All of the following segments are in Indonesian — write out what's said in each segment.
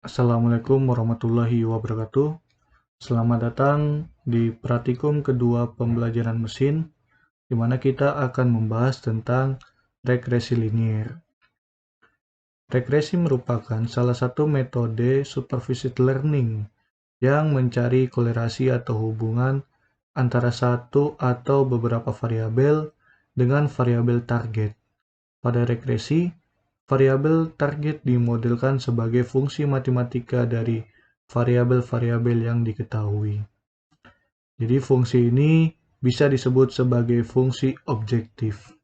Assalamualaikum warahmatullahi wabarakatuh. Selamat datang di praktikum kedua pembelajaran mesin, di mana kita akan membahas tentang regresi linier. Regresi merupakan salah satu metode supervised learning yang mencari kolerasi atau hubungan antara satu atau beberapa variabel dengan variabel target. Pada regresi, variabel target dimodelkan sebagai fungsi matematika dari variabel-variabel yang diketahui. Jadi fungsi ini bisa disebut sebagai fungsi objektif.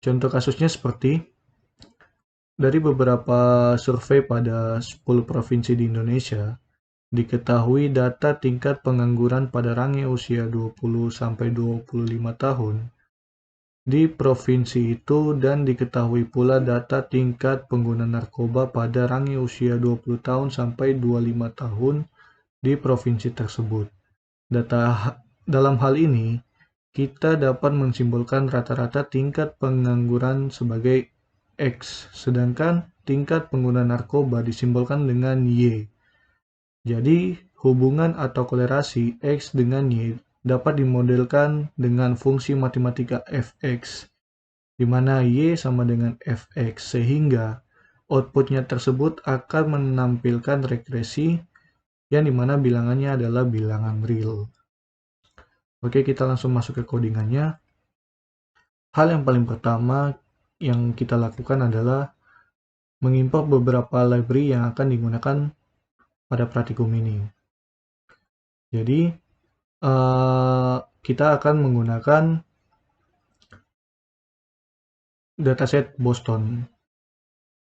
Contoh kasusnya seperti dari beberapa survei pada 10 provinsi di Indonesia, diketahui data tingkat pengangguran pada range usia 20-25 tahun di provinsi itu dan diketahui pula data tingkat pengguna narkoba pada range usia 20 tahun sampai 25 tahun di provinsi tersebut. Dalam hal ini, kita dapat mensimbolkan rata-rata tingkat pengangguran sebagai X, sedangkan tingkat pengguna narkoba disimbolkan dengan Y. Jadi, hubungan atau kolerasi X dengan Y dapat dimodelkan dengan fungsi matematika fx, di mana Y sama dengan fx, sehingga outputnya tersebut akan menampilkan regresi yang dimana bilangannya adalah bilangan real. Oke, kita langsung masuk ke codingannya. Hal yang paling pertama yang kita lakukan adalah mengimport beberapa library yang akan digunakan pada praktikum ini. Jadi, kita akan menggunakan dataset Boston,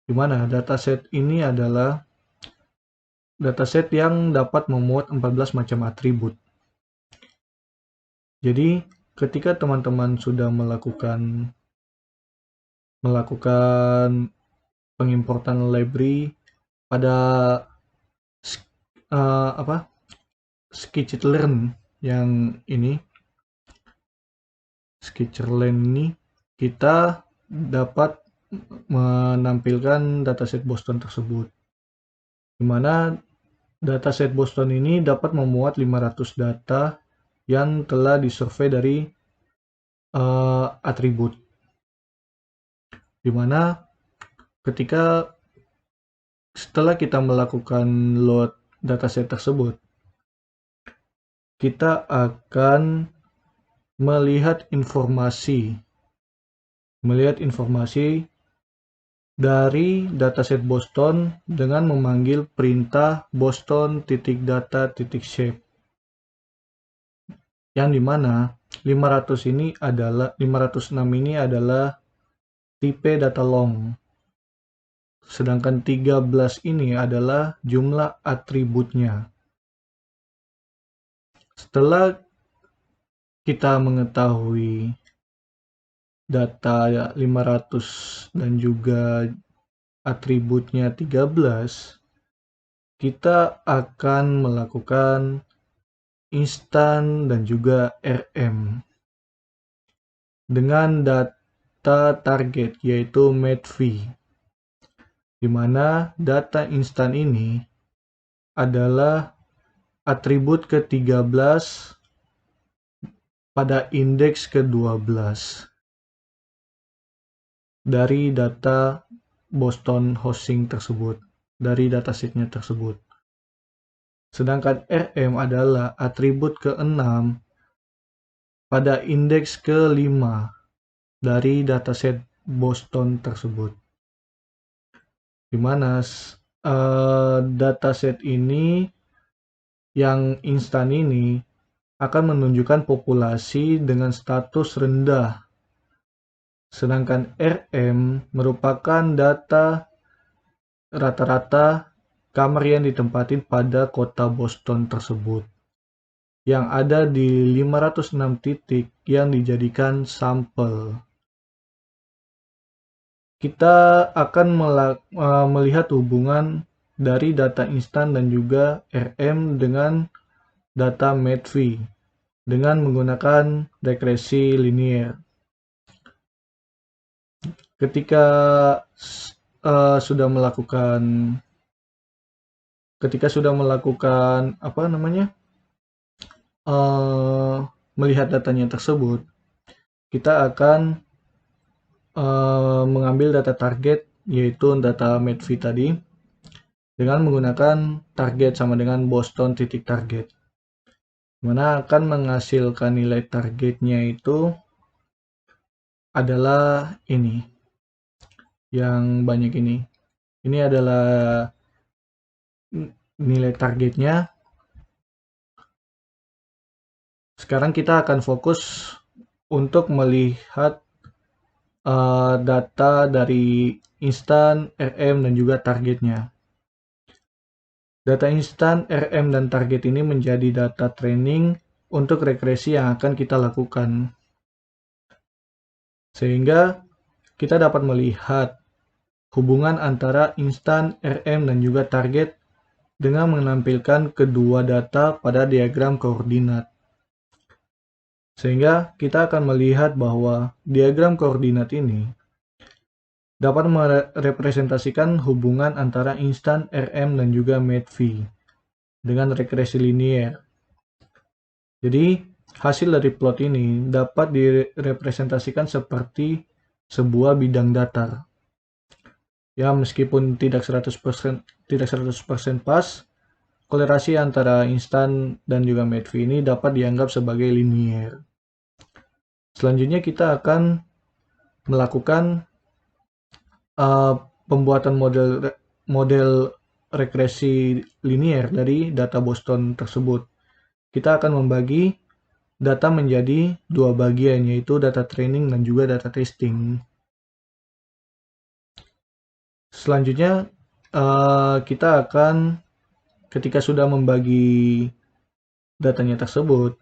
di mana dataset ini adalah dataset yang dapat memuat 14 macam atribut. Jadi, ketika teman-teman sudah melakukan pengimportan library pada Skitchlearn yang ini, Skitchlearn ini, kita dapat menampilkan dataset Boston tersebut, di mana dataset Boston ini dapat memuat 500 data yang telah disurvei dari atribut, di mana setelah kita melakukan load dataset tersebut, kita akan melihat informasi dari dataset Boston dengan memanggil perintah boston.data.shape, yang dimana 506 ini adalah tipe data long, sedangkan 13 ini adalah jumlah atributnya. Setelah kita mengetahui data 500 dan juga atributnya 13, kita akan melakukan instan dan juga RM dengan data target, yaitu medv, di mana data instan ini adalah atribut ke-13 pada indeks ke-12 dari data Boston hosting tersebut, dari datasetnya tersebut. Sedangkan RM adalah atribut ke-6 pada indeks ke-5 dari dataset Boston tersebut, di mana dataset ini yang instan ini akan menunjukkan populasi dengan status rendah, sedangkan RM merupakan data rata-rata kamar yang ditempatin pada kota Boston tersebut, yang ada di 506 titik yang dijadikan sampel. Kita akan melihat hubungan dari data instan dan juga RM dengan data medv dengan menggunakan regresi linier. Ketika sudah melakukan ketika sudah melakukan melihat datanya tersebut, kita akan mengambil data target, yaitu data MEDV tadi, dengan menggunakan target sama dengan Boston titik target, mana akan menghasilkan nilai targetnya itu adalah ini, yang banyak ini. Ini adalah nilai targetnya. Sekarang kita akan fokus untuk melihat data dari instan, RM, dan juga targetnya. Data instan, RM, dan target ini menjadi data training untuk regresi yang akan kita lakukan. Sehingga kita dapat melihat hubungan antara instan, RM, dan juga target dengan menampilkan kedua data pada diagram koordinat. Sehingga kita akan melihat bahwa diagram koordinat ini dapat merepresentasikan hubungan antara instan, RM, dan juga MEDV dengan regresi linier. Jadi, hasil dari plot ini dapat direpresentasikan seperti sebuah bidang datar. Ya, meskipun tidak 100% pas, kolerasi antara instan dan juga MEDV ini dapat dianggap sebagai linier. Selanjutnya kita akan melakukan pembuatan model regresi linier dari data Boston tersebut. Kita akan membagi data menjadi dua bagian, yaitu data training dan juga data testing. Selanjutnya kita akan, ketika sudah membagi datanya tersebut,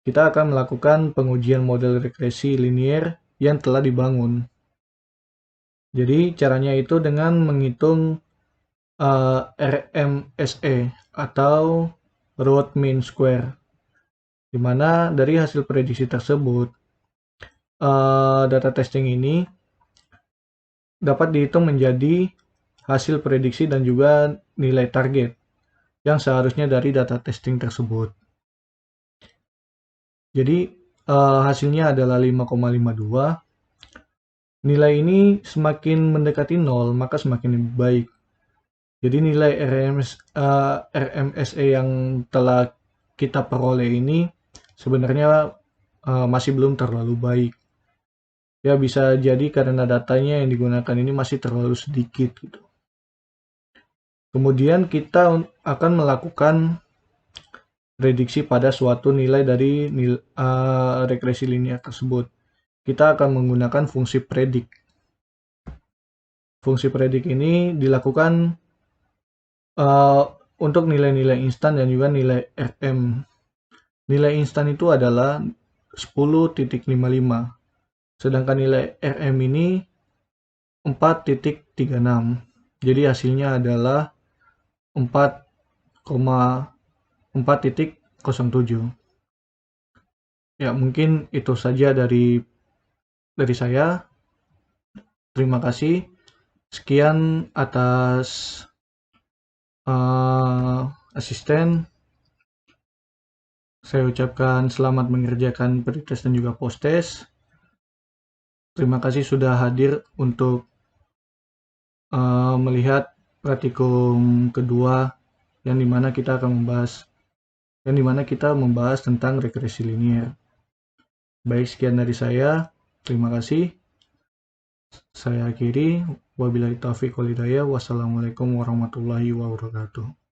kita akan melakukan pengujian model regresi linier yang telah dibangun. Jadi caranya itu dengan menghitung RMSE atau root mean square, di mana dari hasil prediksi tersebut data testing ini dapat dihitung menjadi hasil prediksi dan juga nilai target yang seharusnya dari data testing tersebut. Jadi hasilnya adalah 5,52. Nilai ini semakin mendekati 0, maka semakin lebih baik. Jadi nilai RMSE yang telah kita peroleh ini sebenarnya masih belum terlalu baik. Ya, bisa jadi karena datanya yang digunakan ini masih terlalu sedikit gitu. Kemudian kita akan melakukan prediksi pada suatu nilai dari regresi linear tersebut. Kita akan menggunakan fungsi predik. Fungsi predik ini dilakukan untuk nilai-nilai instan dan juga nilai RM. Nilai instan itu adalah 10.55. Sedangkan nilai RM ini 4.36. Jadi hasilnya adalah 4,4.07. Ya, mungkin itu saja dari saya. Terima kasih. Sekian atas asisten. Saya ucapkan selamat mengerjakan pretest dan juga post-test. Terima kasih sudah hadir untuk melihat praktikum kedua yang dimana kita membahas tentang regresi linier. Baik, sekian dari saya. Terima kasih. Saya akhiri. Wabillahi taufiq wal hidayah. Wassalamualaikum warahmatullahi wabarakatuh.